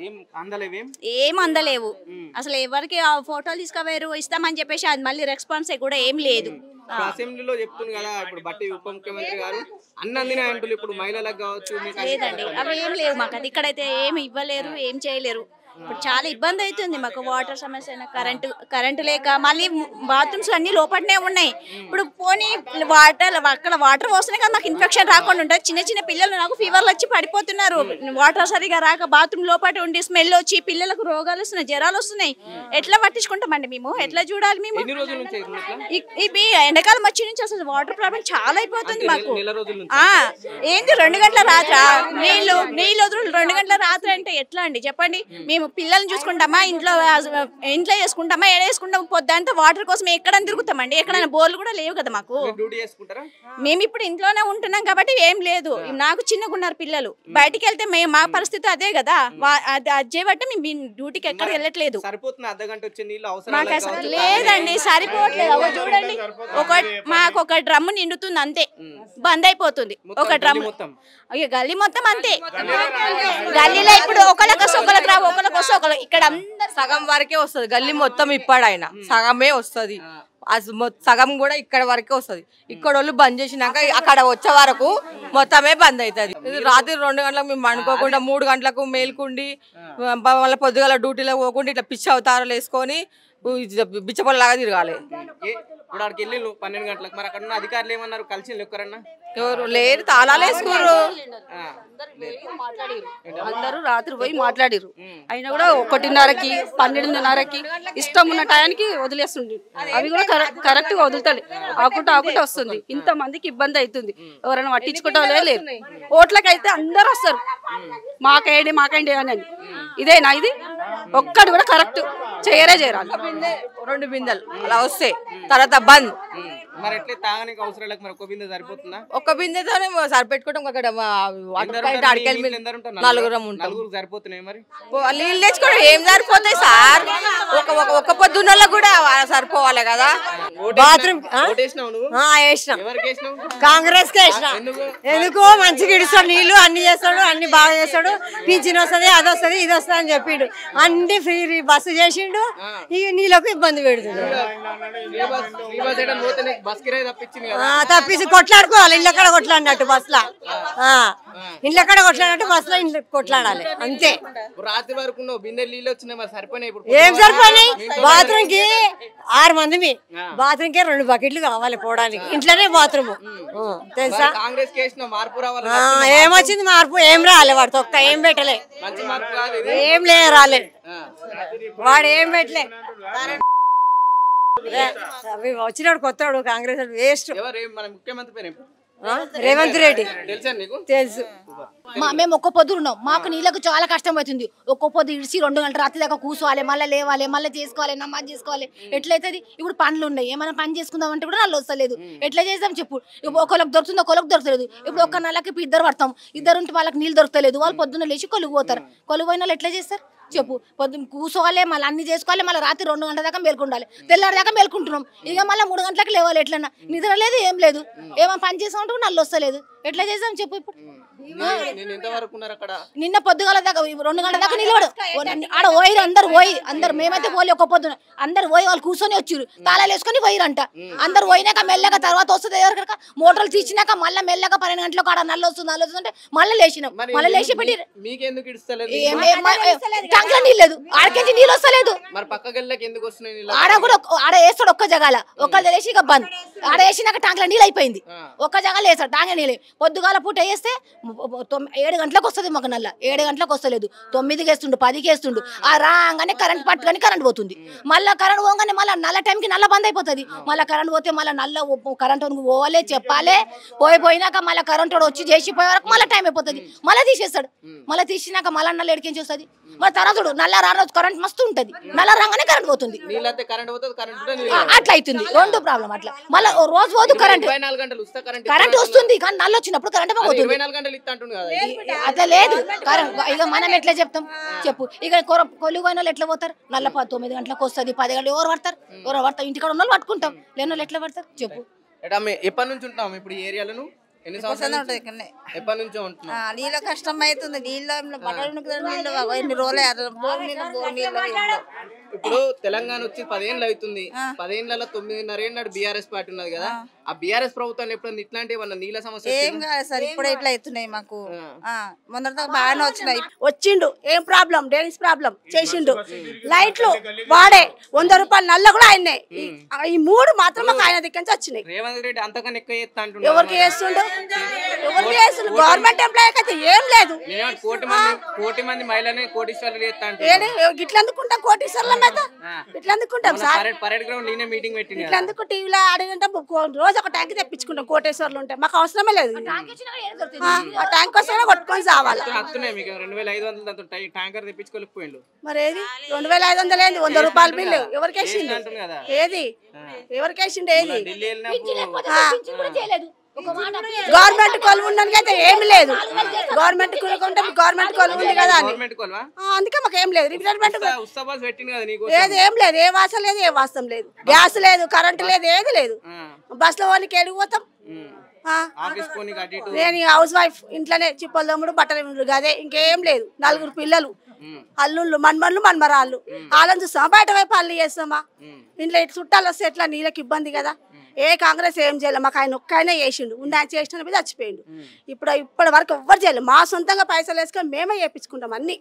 ఏం అందలేవు అసలు. ఎవరికి ఆ ఫోటోలు తీసుకుపోయారు ఇస్తామని చెప్పేసి అది మళ్ళీ రెస్పాన్స్ కూడా ఏం లేదు. అసెంబ్లీలో చెప్తుంది కదా ఇప్పుడు బట్టి ఉప ముఖ్యమంత్రి గారు అన్ని అందిన అంటులు ఇప్పుడు మహిళలకు కావచ్చు. లేదండి అవి ఏం లేవు మాకు. అది ఇక్కడైతే ఏమి ఇవ్వలేరు, ఏం చేయలేరు. ఇప్పుడు చాలా ఇబ్బంది అవుతుంది మాకు. వాటర్ సమస్య, కరెంటు లేక మళ్ళీ బాత్రూమ్స్ అన్ని లోపలనే ఉన్నాయి. ఇప్పుడు పోనీ అక్కడ వాటర్ వస్తున్నాయి కదా, మాకు ఇన్ఫెక్షన్ రాకుండా ఉంటుంది. చిన్న చిన్న పిల్లలు నాకు ఫీవర్లు వచ్చి పడిపోతున్నారు. వాటర్ సరిగా రాక బాత్రూమ్ లోపల ఉండి స్మెల్ వచ్చి పిల్లలకు రోగాలు వస్తున్నాయి, జ్వరాలు వస్తున్నాయి. ఎట్లా పట్టించుకుంటామండి మేము? ఎట్లా చూడాలి మేము? ఇవి ఎండాకాలం వచ్చి నుంచి అసలు వాటర్ ప్రాబ్లం చాలా అయిపోతుంది మాకు. ఏంది 2 గంటల రాత్రి నీళ్ళు వదులు 2 గంటల రాత్రి అంటే ఎట్లా అండి చెప్పండి? మేము పిల్లల్ని చూసుకుంటామా, ఇంట్లో చేసుకుంటామా, వేసుకుంటాం? పొద్దంతా వాటర్ కోసం ఎక్కడైనా తిరుగుతామండి. ఎక్కడైనా బోర్లు కూడా లేవు కదా మాకు. మేము ఇప్పుడు ఇంట్లోనే ఉంటున్నాం కాబట్టి ఏం లేదు. నాకు చిన్నగా ఉన్నారు పిల్లలు. బయటికి వెళ్తే మా పరిస్థితి అదే కదా. అదే బట్టి మేము డ్యూటీకి ఎక్కడ వెళ్ళట్లేదు. మాకు అసలు లేదండి, సరిపోవట్లేదు. చూడండి, మాకు ఒక డ్రమ్ నిండుతుంది అంతే, బంద్ అయిపోతుంది ఒక డ్రమ్. గల్లీ మొత్తం అంతే. గల్లీలో ఇప్పుడు ఒకళ్ళకి రావు, ఇక్కడ అందరు సగం వరకే వస్తుంది. గల్లీ మొత్తం ఇప్పాడైనా సగమే వస్తుంది. సగం కూడా ఇక్కడ వరకే వస్తుంది. ఇక్కడ వాళ్ళు బంద్ చేసినాక అక్కడ వచ్చే వరకు మొత్తమే బంద్ అవుతుంది. రాత్రి 2 గంటలకు మేము అనుకోకుండా 3 గంటలకు మేల్కుండి మళ్ళీ పొద్దుగాల డ్యూటీలో పోకుండా ఇట్లా పిచ్చి అవతారాలు వేసుకొని బిచ్చపల్లాగా తిరగాలి. ఇప్పుడు అక్కడికి వెళ్ళి 12 గంటలకు మరి అక్కడ అధికారులు ఏమన్నారు? కలిసి ఎక్కరన్నా ఎవరు లేరు, తాళాలు వేసుకోరు. అందరూ రాత్రి పోయి మాట్లాడిరు. అయినా కూడా 1:30కి 12:30కి ఇష్టం ఉన్న టయానికి వదిలేస్తుంది. అవి కూడా కరెక్ట్ గా వదులుతాడు. ఆకుట వస్తుంది. ఇంత మందికి ఇబ్బంది అవుతుంది. ఎవరైనా పట్టించుకోవటం లేరు. ఓట్లకైతే అందరు వస్తారు, మాకేంటి అని. ఇదేనా ఇది? ఒక్కడు కూడా కరెక్ట్ చేయరాలి. 2 బిందెలు అలా వస్తే తర్వాత బంద్. మరి ఎట్లా తాగడానికి అవసరం లేక మరి ఒక బిందె సరిపోతుందా? ఒక బిందెతోనే సరిపెట్టుకోవడం. అక్కడ నలుగురం ఉంటాం. సరిపోతున్నాయి మరి నీళ్ళు తెచ్చుకోవడం ఏం సరిపోతాయి సార్? ఒక పొద్దున్న కూడా సరిపోవాలి కదా. బాత్రూమ్ కాంగ్రెస్ కి వేసినాం. ఎందుకో మంచిగా ఇడుస్తాడు, నీళ్లు అన్ని చేస్తాడు, అన్ని బాగా చేస్తాడు. పింఛన్ వస్తుంది, అది వస్తుంది, ఇది వస్తుంది అని చెప్పిండు. అన్ని ఫ్రీ బస్సు చేసిండు. ఈ నీళ్ళకు ఇబ్బంది పెడుతుంది. తప్పించి కొట్లాడుకోవాలి. ఇళ్ళక్కడ కొట్లాడినట్టు బస్సులో, ఇళ్ళక్కడ కొట్లాడినట్టు బస్సులో కొట్లాడాలి అంతే. రాత్రి వరకు నీళ్ళు వచ్చినాయి మరి సరిపోయినాయి. ఏం సరిపోయినాయి? బాత్రూమ్ కి 6 మంది, బాత్రూమ్ కి 2 బకెట్లు కావాలి పోవడానికి. ఇంట్లోనే బాత్రూమ్ తెలుసా? ఏమొచ్చింది మార్పు? ఏం రాలే. వాడు తొక్క ఏం పెట్టలే, ఏం రాలే. వాడు ఏం పెట్టలే. వచ్చినాడు కొత్తవాడు కాంగ్రెస్ వేస్ట్. రేవంత్ రెడ్డి తెలుసు. మేము ఒక్క పొద్దు ఉన్నాం. మాకు నీళ్ళకు చాలా కష్టం అవుతుంది. ఒక్క పొద్దు ఇడిచి 2 గంటల రాత్రి దాకా కూర్చోవాలి, మళ్ళీ లేవాలి, మళ్ళీ చేసుకోవాలి, నమాజ్ చేసుకోవాలి. ఎట్లయితుంది? ఇప్పుడు పనులు ఉన్నాయి, ఏమైనా పని చేసుకుందాం అంటే కూడా నల్లు వస్తలేదు. ఎట్లా చేద్దాం చెప్పు? ఒకళ్ళకి దొరుకుతుంది, ఒకళ్ళకి దొరకలేదు. ఇప్పుడు ఒక్క నెలకి 2 పడతాం. 2 ఉంటే వాళ్ళకి నీళ్ళు దొరకలేదు. వాళ్ళు పొద్దున్న లేచి కొలుగు పోతారు. కొలుగు పోయిన వాళ్ళు ఎట్లా చేస్తారు చెప్పు? పొద్దున్న కూర్చోవాలి, మళ్ళీ అన్ని చేసుకోవాలి, మళ్ళీ రాత్రి 2 గంటల దాకా మేల్కొండాలి. తెల్లారి దాకా మేల్కుంటున్నాం. ఇక మళ్ళీ 3 గంటలకు లేవాలి. ఎట్లన్నా నిద్ర లేదు, ఏం లేదు. ఏమో పని చేసామంటే నల్లు వస్తలేదు. ఎట్లా చేసాం చెప్పు? ఇప్పుడు నిన్న పొద్దుగాల దాకా 2 గంటల దాకా నిలబడు ఆడ పోయి అందరు మేమైతే పోయి ఒక్క పొద్దున అందరు పోయి వాళ్ళు కూర్చొని వచ్చారు. తాళాలు వేసుకొని పోయిరంట. అందరు పోయినాక మెల్లగా తర్వాత వస్తుంది ఎవరికైనా మోటార్లు తీసినాక మళ్ళీ మెల్లగా 12 గంటలకు ఆడ నల్లు వస్తుంది అంటే మళ్ళీ లేచినాం. మళ్ళీ లేచి పెట్టి ట్యాంక్ లో నీళ్ళు లేదు, ఆడకెంచి నీళ్ళు వస్తలేదు. ఆడ కూడా ఆడ వేస్తాడు ఒక్క జగాల, ఒక్క లేచి ఇక బంద్. ఆడ వేసినాక ట్యాంక్ లో నీళ్ళు అయిపోయింది. ఒక్క జగాలు వేస్తాడు, ట్యాంక్ నీళ్ళు. పొద్దుగాల పూట వేస్తే 7 గంటలకు వస్తుంది మాకు నల్ల. 7 గంటలకు వస్తలేదు. 9కి వేస్తుండు, 10కి వేస్తుండు. ఆ రాగానే కరెంట్ పట్టుకొని కరెంట్ పోతుంది. మళ్ళీ కరెంట్ పోగానే మళ్ళీ నల్ల టైంకి నల్ల బంద్ అయిపోతుంది. మళ్ళీ కరెంట్ పోతే మళ్ళీ నల్ల కరెంట్ పోవాలి, చెప్పాలి. పోయినాక మళ్ళీ కరెంట్ వచ్చి చేసిపోయే వరకు మళ్ళీ టైం అయిపోతుంది. మళ్ళీ తీసేస్తాడు. మళ్ళీ తీసినాక మళ్ళీ నల్ల ఎడికేం చేస్తుంది. మళ్ళీ తర్వాత నల్ల రాను కరెంట్ మస్తు ఉంటుంది. నల్ల రాగానే కరెంట్ పోతుంది. అట్లా అవుతుంది. 2 ప్రాబ్లం అట్లా. మళ్ళీ రోజు పోదు కరెంట్. కరెంట్ వస్తుంది కానీ నల్ల వచ్చినప్పుడు కరెంట్ పోతుంది. అట్లా లేదు. ఇక మనం ఎట్లా చెప్తాం చెప్పు? ఇక కొలుగు అయిన వాళ్ళు ఎట్లా పోతారు? నల్ల 9 గంటలకు వస్తుంది, 10 గంటలు ఎవరు పడతారు? ఇంటికాడ ఉన్న వాళ్ళు పట్టుకుంటాం, లేని వాళ్ళు ఎట్లా పడతారు చెప్పు? ఎప్పటి నుంచి ఉంటాం ఇప్పుడు ఈ ఏరియాలను? ఎన్ని సంవత్సరాలు ఉంటుంది ఇక్కడనే ఎప్పటి నుంచో ఉంటున్నా నీళ్ళ కష్టం అవుతుంది నీళ్ళు బట్టలు నీళ్ళు ఎన్ని రోజులే బోర్ నీళ్ళు ఇప్పుడు తెలంగాణ వచ్చి 10 ఏళ్ళు అవుతుంది 10 ఏళ్ళలో 9.5 ఏళ్ళు బీఆర్ఎస్ పార్టీ ఉన్నది కదా ఆ బీఆర్ఎస్ ప్రభుత్వం ఎప్పుడైనా ఇట్లాంటి ఏమన్నా నీళ్ళ సమస్య ఏం కాదు సార్ ఇప్పుడే ఇట్లా అవుతున్నాయి మాకు మొన్నటిదాకా బాగానే వచ్చినాయి వచ్చిండు ఏం ప్రాబ్లం డేనిస్ ప్రాబ్లం చేసిండు లైట్లు వాడే 100 రూపాయలు నల్ల కూడా ఆయన్నే ఈ 3 మాత్రం మాకు ఆయన దగ్గర నుంచి వచ్చినాయి. రేవంత్ రెడ్డి అంతకన్నా ఎక్కువ చేస్తా అంటున్నాడు. ఎవరికి చేస్తుండు ఎవరికి చేస్తుండు గవర్నమెంట్ ఎంప్లాయీ అయితే ఏం లేదు. కోటి మంది మహిళని కోటీశ్వర్లు చేస్తా అంటున్నాడు. ఇట్లా అందుకుంటాం కోటీశ్వర్ల మీద ఇట్లా అందుకుంటాం సార్. పరేడ్ గ్రౌండ్ నేనే మీటింగ్ పెట్టింది ఇట్లా అందుకు టీవీలో ఆడినంటే రోజు ఒక ట్యాంక్ తెప్పించుకుంటాం కోటేశ్వర్లు ఉంటే మాకు అవసరమే లేదు. ఆ ట్యాంక్ వస్తే కొట్టుకొని సావాలి. వస్తున్నాయి మీకు 2500 ట్యాంకర్ తెప్పించుకోలేకపోయిండు. మరి ఏది 2500 ఏంది 100 రూపాయల బిల్లు ఎవరికి వేసిండు ఏది ఎవరికి వేసిండు ఏది గవర్నమెంట్ కొలువు ఉండడానికి అయితే ఏమి లేదు. గవర్నమెంట్ గవర్నమెంట్ కొలువు ఉంది కదా అని అందుకే మాకు ఏం లేదు. ఏది ఏం లేదు ఏ వాసన లేదు ఏ వాస్తవం లేదు గ్యాస్ లేదు కరెంట్ లేదు ఏది లేదు. బస్సులో వాళ్ళకి ఎడిగిపోతాం. నేను హౌస్ వైఫ్ ఇంట్లోనే చిప్పలు దమ్ముడు బట్టలు అదే ఇంకేం లేదు. 4 పిల్లలు అల్లుళ్ళు మన్మన్లు మన్మరాళ్ళు వాళ్ళని చూస్తామా బయట వైపు అల్లు చేస్తామా ఇంట్లో ఇట్లా చుట్టాలు వస్తే ఎట్లా నీళ్ళకి ఇబ్బంది కదా. ఏ కాంగ్రెస్ ఏం చేయలేదు మాకు ఆయన ఒక్కైనా చేసిండు ఉంది ఆయన చేసిన మీద చచ్చిపోయిండు. ఇప్పటి వరకు ఎవ్వరు చేయలేదు. మా సొంతంగా పైసలు వేసుకొని మేమే చేయించుకుంటాం అన్ని.